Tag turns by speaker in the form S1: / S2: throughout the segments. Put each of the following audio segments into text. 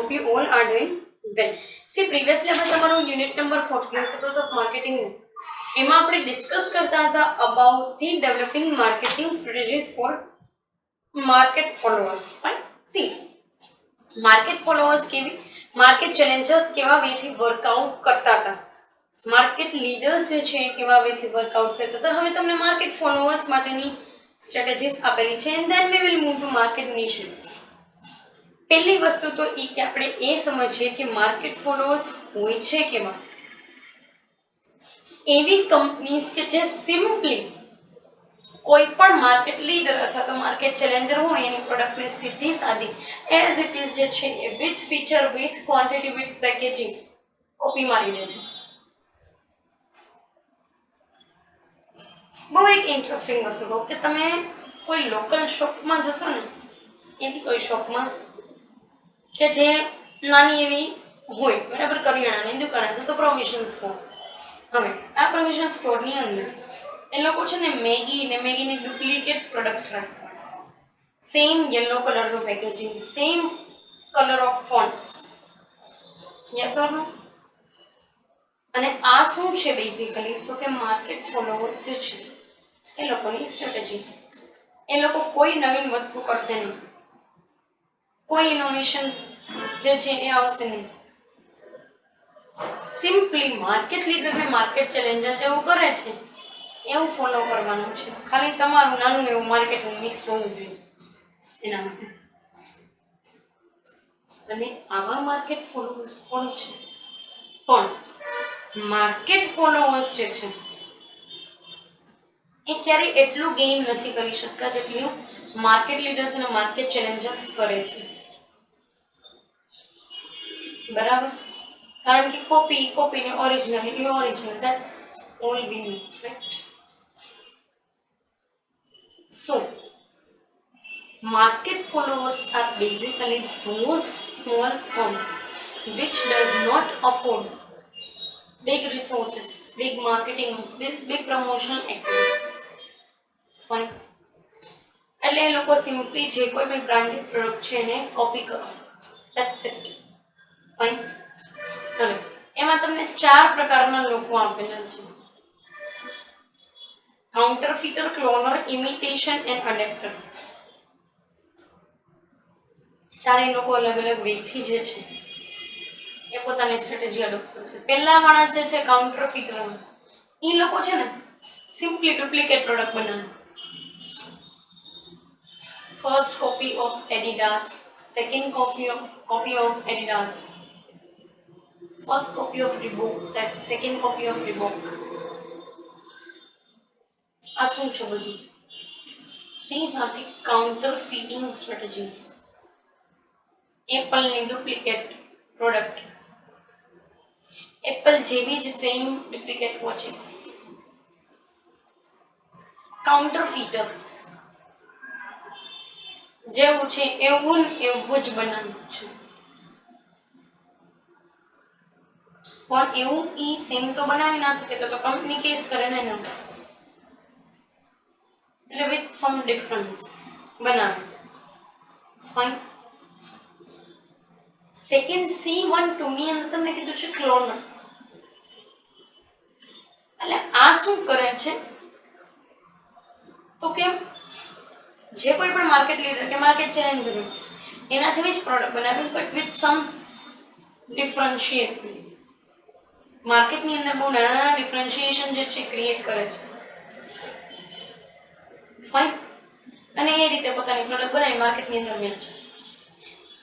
S1: hope you all are doing well. See, previously આપણે તમારું unit number 4 principles of marketing એમાં આપણે discuss કરતા હતા about the developing marketing strategies for market followers. Fine. See, market followers કેવી, market challengers કેવા વેથી workout કરતા હતા, માર્કેટ લીડર્સ જે છે કેવા વેથી વર્કઆઉટ કરતા હતા. હવે તમને માર્કેટ ફોલોઅર્સ માટેની સ્ટ્રેટેજીસ આપેલી છે and then we will move to market niches. પહેલી વસ્તુ તો એ કે આપણે એ સમજીએ કે માર્કેટ ફોલોઅર્સ હોય છે કેવા. એવી કંપનીઝ કે જે સિમ્પલી કોઈ પણ માર્કેટ લીડર અથવા તો માર્કેટ ચેલેન્જર હોય એની પ્રોડક્ટને સીધી સાદી એઝ ઇટ ઇઝ જે છે એ with feature, with quantity, with packaging copy મારી દે છે. બહુ એક ઇન્ટરેસ્ટિંગ વસ્તુ કહું કે તમે કોઈ લોકલ શોપમાં જશો ને, એવી કોઈ શોપમાં કે જે નાની એવી હોય, બરાબર, કરિયાણાની દુકાન છે તો પ્રોવિઝન સ્ટોર. હવે આ પ્રોવિઝન સ્ટોરની અંદર એ લોકો છે ને મેગીની ડુપ્લિકેટ પ્રોડક્ટ રાખતા હશે. સેમ યલો કલરનું packaging, same colour of fonts. Yes or no? અને આ શું છે બેઝિકલી તો કે માર્કેટ ફોલોઅર્સ જે છે એ લોકોની સ્ટ્રેટેજી. એ લોકો કોઈ નવીન વસ્તુ કરશે નહીં, કોઈ ઇનોવેશન જે છે એ આવશે નહીં. સિમ્પલી માર્કેટ લીડરને માર્કેટ ચેલેન્જર જેવું કરે છે એવું ફોલો કરવાનું છે. ખાલી તમારું નાનું એવું માર્કેટિંગ મિક્સ હોવું જોઈએ એના માટે. અને આવા માર્કેટ ફોલોઅર્સ પણ છે, પણ માર્કેટ ફોલોઅર્સ જે છે એ ક્યારેય એટલું ગેઇન નથી કરી શકતા જેટલું માર્કેટ લીડર્સ અને માર્કેટ ચેલેન્જર્સ કરે છે. બરાબર? કારણ કે કોપીને original that's all we know, right? So market followers are basically those small firms which does not afford big resources, big marketing, big promotional activities. Fine. એટલે એ લોકો સિમ્પલી જે કોઈ બી બ્રાન્ડેડ પ્રોડક્ટ છે એને કોપી કરો. That's it. ફાઇન. હવે એમાં તમને 4 પ્રકારના લોકો આપેલા છે: કાઉન્ટરફીટર, ક્લોનર, ઇમિટેશન એન્ડ અડેપ્ટર. ચારેય લોકો અલગ અલગ વેથી જે છે એ પોતાની સ્ટ્રેટેજી અડોપ્ટ કરશે. પહેલા વાળા જે છે કાઉન્ટરફીટર, એ લોકો છે ને સિમ્પલી ડુપ્લિકેટ પ્રોડક્ટ બનાવે. First copy of Adidas, second copy of Adidas, first copy of Reebok, second copy of Reebok. આ શું છે બધું? These are the counterfeiting strategies. એપલની ડુપ્લિકેટ પ્રોડક્ટ, એપલ જેવી જ સેમ ડુપ્લિકેટ વોચીસ. કાઉન્ટરફીટર્સ જેવું છે એવું જ બનાવવું છે, પણ એવું ઈ સેમ તો બનાવી ના શકે તો કંપની કેસ કરે ને એના, એટલે વિથ સમ ડિફરન્સ બનાવે. ફાઇન. સેકન્ડ C12 ની અંદર તમને કીધું છે ક્લોનર. એટલે આ શું કરે છે તો કે જે કોઈ પણ માર્કેટ લીડર કે માર્કેટ ચેલેન્જર એના જેવી જ પ્રોડક્ટ બનાવે બટ વિથ સમ ડિફરન્શિએશન. માર્કેટની અંદર બહુ નાના ડિફરન્શિએશન જે છે ક્રિએટ કરે છે. ફાઇન. અને એ રીતે પોતાની પ્રોડક્ટ બનાવી માર્કેટની અંદર વેચે.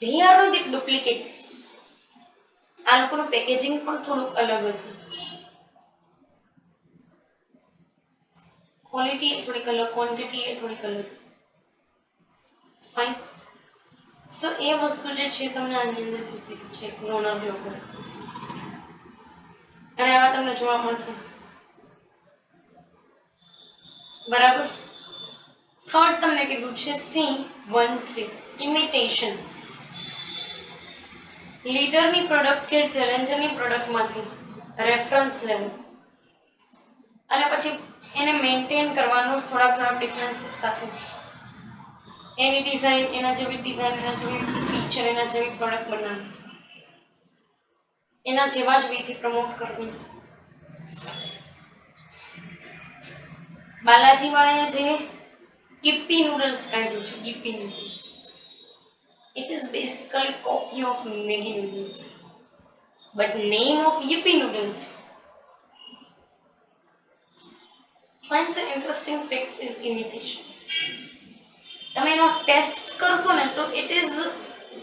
S1: They are not the duplicates. આ લોકોનું પેકેજિંગ પણ થોડુંક અલગ હશે, ક્વોલિટી એ થોડીક અલગ, ક્વોન્ટિટી એ થોડીક અલગ. ફાઇન. સો એ વસ્તુ જે છે તમને આની અંદર કીધી છે ક્લોનર લોકો, અને આવા તમને જોવા મળશે. બરાબર. થર્ડ તમને કીધું છે C13 ઇમિટેશન. લીડરની પ્રોડક્ટ કે ચેલેન્જરની પ્રોડક્ટમાંથી રેફરન્સ લેવું અને પછી એને મેન્ટેન કરવાનું થોડાક ડિફરન્સીસ સાથે. એની ડિઝાઇન, એના જેવી ડિઝાઇન, એના જેવી ફીચર, એના જેવી પ્રોડક્ટ બનાવવી. એના જેવા જ વેથી પ્રમોટ કરવી. બાલાજી વાળાએ જે ગિપ્પી નૂડલ્સ કાઢ્યું છે, ગિપ્પી noodles, it is basically copy of Maggi noodles, but name of Yippee noodles. Finds an interesting fact is imitation. તમે એનો ટેસ્ટ કરશો ને તો it is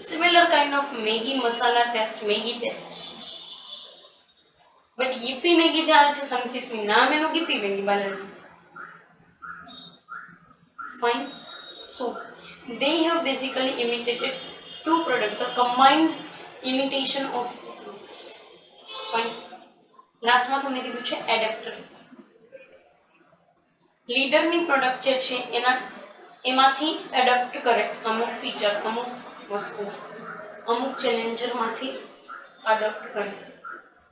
S1: similar kind of Maggi masala taste, Maggi taste, but Yippee Maggi જે આવે છે સનફિશની, નામ એનું ગિપ્પી Maggi Balaji. Fine. So they have basically imitated two products or combined imitation of two products. Fine. લાસ્ટમાં તમને કીધું છે એડેપ્ટર. લીડરની પ્રોડક્ટ જે છે એમાંથી એડપ્ટ કરે અમુક ફીચર, અમુક વસ્તુ, અમુક ચેલેન્જરમાંથી એડપ્ટ કરે,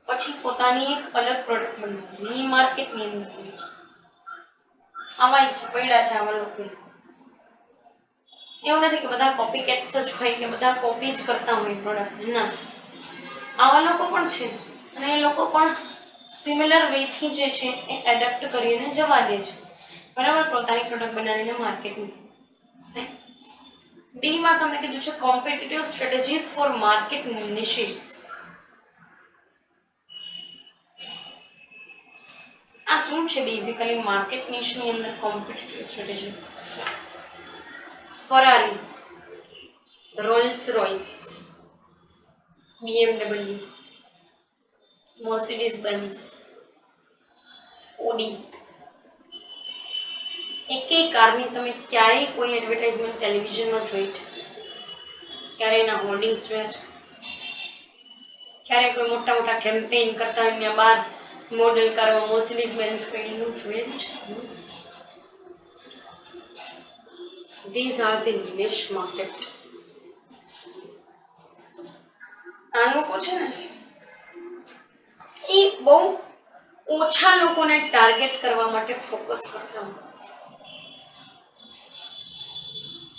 S1: પછી પોતાની એક અલગ પ્રોડક્ટ બનાવે, એ માર્કેટની અંદર હોય છે. આવા જ પડ્યા છે આવા લોકો. એવું નથી કે બધા કોપી કેટ્સ જ હોય કે બધા કોપી જ કરતા હોય પ્રોડક્ટ, ના, આવા લોકો પણ છે અને એ લોકો પણ સિમિલર વેથી જે છે એ એડપ્ટ કરીને જવા દે છે, બરાબર, પોતાની પ્રોડક્ટ બનાવીને માર્કેટમાં. ડીમાં તમને કીધું છે competitive strategies for market niches. આ શું છે બેઝિકલી માર્કેટ નિશની અંદર competitive strategy? Ferrari, Rolls Royce, BMW, Mercedes Benz, Audi, એકેય કારની તમે ક્યારેય કોઈ એડવર્ટાઇઝમેન્ટ ટેલિવિઝનમાં જોઈ છે? ક્યારે એના હોર્ડિંગ્સ જોયા છે? ક્યારે કોઈ મોટા મોટા કેમ્પેઇન કરતા હોય ત્યાં બહાર મોડેલ કારમાં મર્સિડીઝ બેન્ઝ પેઢીનું જોયેલું છે? These are the niche market. આ લોકો છે ને એ બહુ ઓછા લોકોને ટાર્ગેટ કરવા માટે ફોકસ કરતા હોય,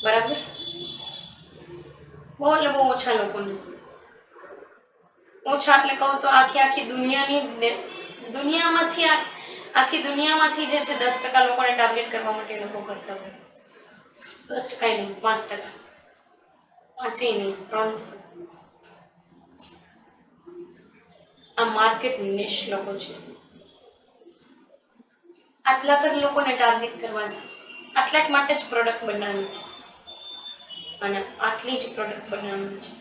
S1: બરાબર, બહુ એટલે બહુ ઓછા લોકોને. ઓછા એટલે કહું તો આખી દુનિયામાંથી જે છે 10% લોકોને ટાર્ગેટ કરવા માટે એ લોકો કરતા હોય. 10% નહીં, 5%, 5 નહીં, 3%. આ માર્કેટ નિશ લોકો છે. આટલાક જ લોકોને ટાર્ગેટ કરવા છે, આટલાક માટે જ પ્રોડક્ટ બનાવવી છે અને આટલી જ પ્રોડક્ટ બનાવવી છે.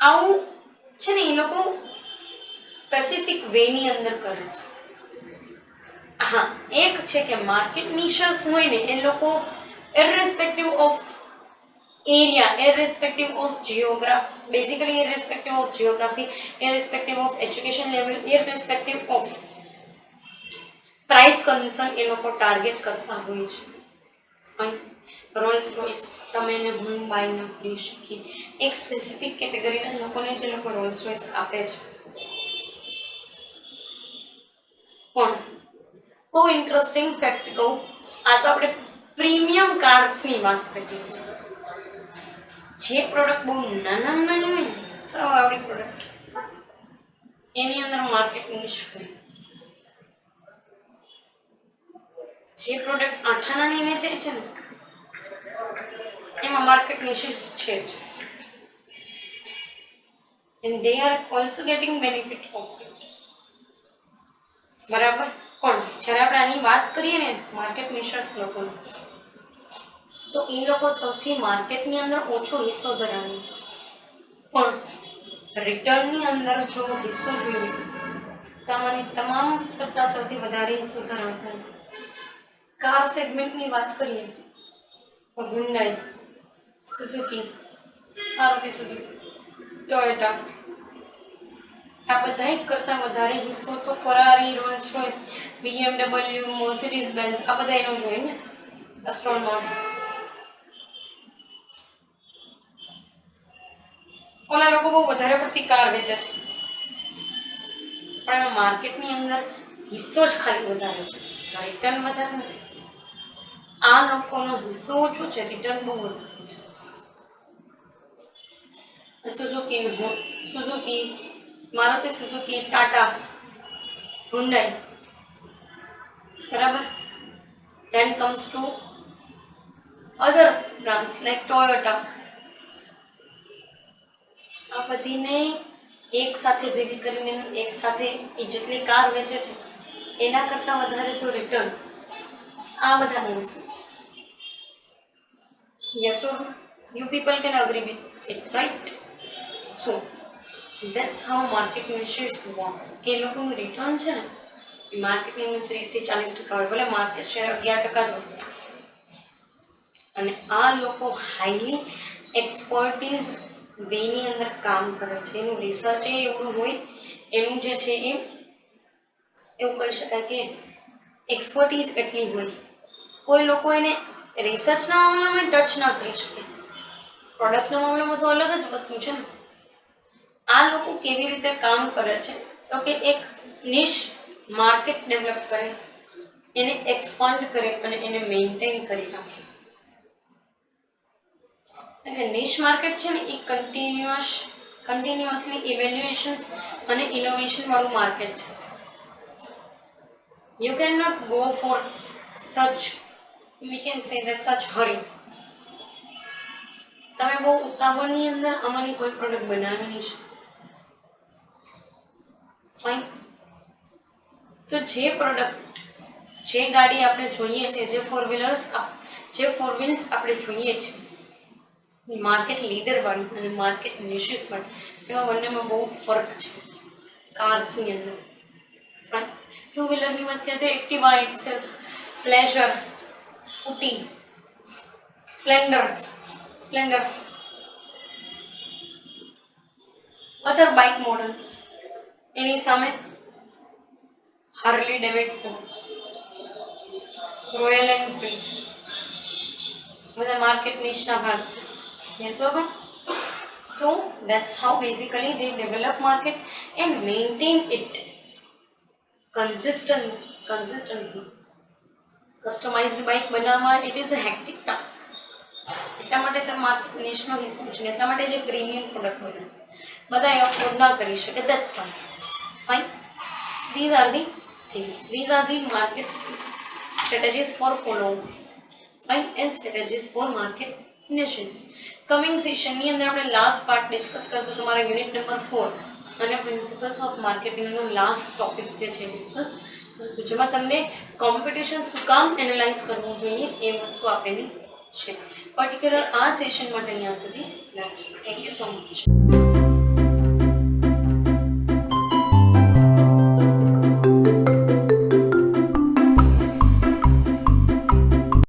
S1: આવું છે ને એ લોકો સ્પેસિફિક વેની અંદર કરે છે. હા, એક છે કે માર્કેટ નિશર્સ હોય ને એ લોકો irrespective of area, irrespective of geography, irrespective of education level, irrespective of price concern એ લોકો ટાર્ગેટ કરતા હોય છે. ફાઇન. રોલ્સ રોયસ તમે એને હું બાય ન કરી શકીએ. એક સ્પેસિફિક કેટેગરીના લોકોને જે લોકો રોલ્સ રોયસ આપે છે. પણ બહુ ઇન્ટરેસ્ટિંગ ફેક્ટ કહું, આ તો આપણે પ્રીમિયમ કાર્સની વાત કરીએ છીએ. જે પ્રોડક્ટ બહુ નાની હોય ને, સાવ આવડી પ્રોડક્ટ, એની અંદર માર્કેટ નિશ હોય. જે પ્રોડક્ટ આઠાનાની વેચાય છે ને એમાં માર્કેટ નિશિસ છે જ, and they are also getting benefit of it, બરાબર. પણ જ્યારે આપણે આની વાત કરીએ ને માર્કેટ નિશિસ લોકોની, તો એ લોકો સૌથી માર્કેટની અંદર ઓછો હિસ્સો ધરાવે છે, પણ રિટર્નની અંદર જો હિસ્સો જોઈએ તો આમાંની તમામ કરતાં સૌથી વધારે હિસ્સો ધરાવતા હશે. કાર સેગમેન્ટની વાત કરીએ તો Hyundai, Suzuki, Maruti Suzuki, Toyota, આ બધા કરતાં વધારે હિસ્સો તો Ferrari, Rolls Royce, BMW, Mercedes Benz, આ બધા એનો જોઈએ ને. એસ્ટોન માર્ટિન, ઓલા લોકો બહુ વધારે પડતી કાર વેચે છે, પણ એમાં માર્કેટની અંદર હિસ્સો જ ખાલી વધારે છે, રિટર્ન વધારે નથી. આ લોકોનો હિસ્સો ઓછો છે, રિટર્ન બહુ વધારે છે. Suzuki, Maruti Suzuki, Tata, Hyundai, બરાબર. Then comes to other brands like Toyota. આ બધીને એક સાથે ભેગી કરીને એક સાથે એ જેટલી કાર વેચે છે એના કરતાં વધારે તો રિટર્ન આ બધાનું હશે. Yes or you people can agree with it, right? So that's how market niches work. કે એ લોકોનું રિટર્ન છે ને એ માર્કેટિંગનું 30 થી 40% હોય, ભલે માર્કેટ શેર 11% જ હોય. અને આ લોકો હાઈલી એક્સપર્ટીઝ વેની અંદર કામ કરે છે. એનું રિસર્ચ એવું હોય, એનું જે છે એ એવું કહી શકાય કે એક્સપર્ટીઝ એટલી હોય. કોઈ લોકો એને રિસર્ચના મામલામાં ટચ ના કરી શકે. પ્રોડક્ટના મામલામાં તો અલગ જ વસ્તુ છે ને. આ લોકો કેવી રીતે કામ કરે છે તો કે એક નિશ માર્કેટ ડેવલપ કરે, એને એક્સપાન્ડ કરે અને એને મેન્ટેન કરી રાખે. એટલે નિશ માર્કેટ છે ને એ કન્ટિન્યુઅસલી ઇવેલ્યુએશન અને ઇનોવેશન વાળું માર્કેટ છે. You cannot go for such, we can say that such hurry. તમે બહુ ઉતાવળની અંદર આમાંની કોઈ પ્રોડક્ટ બનાવી નહીં શકો. ફાઇન. તો જે પ્રોડક્ટ, જે ગાડી આપણે જોઈએ છે, જે ફોર વ્હીલ્સ આપણે જોઈએ છીએ, માર્કેટ લીડર વાળી અને માર્કેટ નિશિસ વાળી, એમાં બંનેમાં બહુ ફરક છે કાર્સની અંદર. ફાઇન. ટુ વ્હીલરની વાત કરીએ તો Activa, Access, Pleasure, Scooty, Splendor, other bike models. એની સામે હાર્લી ડેવિડસન, રોયલ એનફિલ્ડ, બધા માર્કેટ નિશના ભાગ છે. Yes or no? So that's how basically they develop market and maintain it consistently. Customized bike બનાવવા it is a hectic task. એટલા માટે તો માર્કેટ નિશનો હિસ્સો છે. એટલા માટે જે પ્રીમિયમ પ્રોડક્ટ બનાવે બધા એ અફોર્ડ ના કરી શકે. That's fine. Fine. These are the things. These are the market strategies for followers. Fine. And strategies for market niches. Coming સેશનની અંદર આપણે લાસ્ટ પાર્ટ ડિસ્કસ કરશું. તમારા યુનિટ નંબર 4 અને પ્રિન્સિપલ્સ ઓફ માર્કેટિંગનો લાસ્ટ ટોપિક જે છે ડિસ્કસ કરશું, જેમાં તમને કોમ્પિટિશન શું કામ એનાલાઇઝ કરવું જોઈએ એ વસ્તુ આપેલી છે. પર્ટિક્યુલર આ સેશન માટે અહીંયા સુધી રાખીએ. Thank you so much.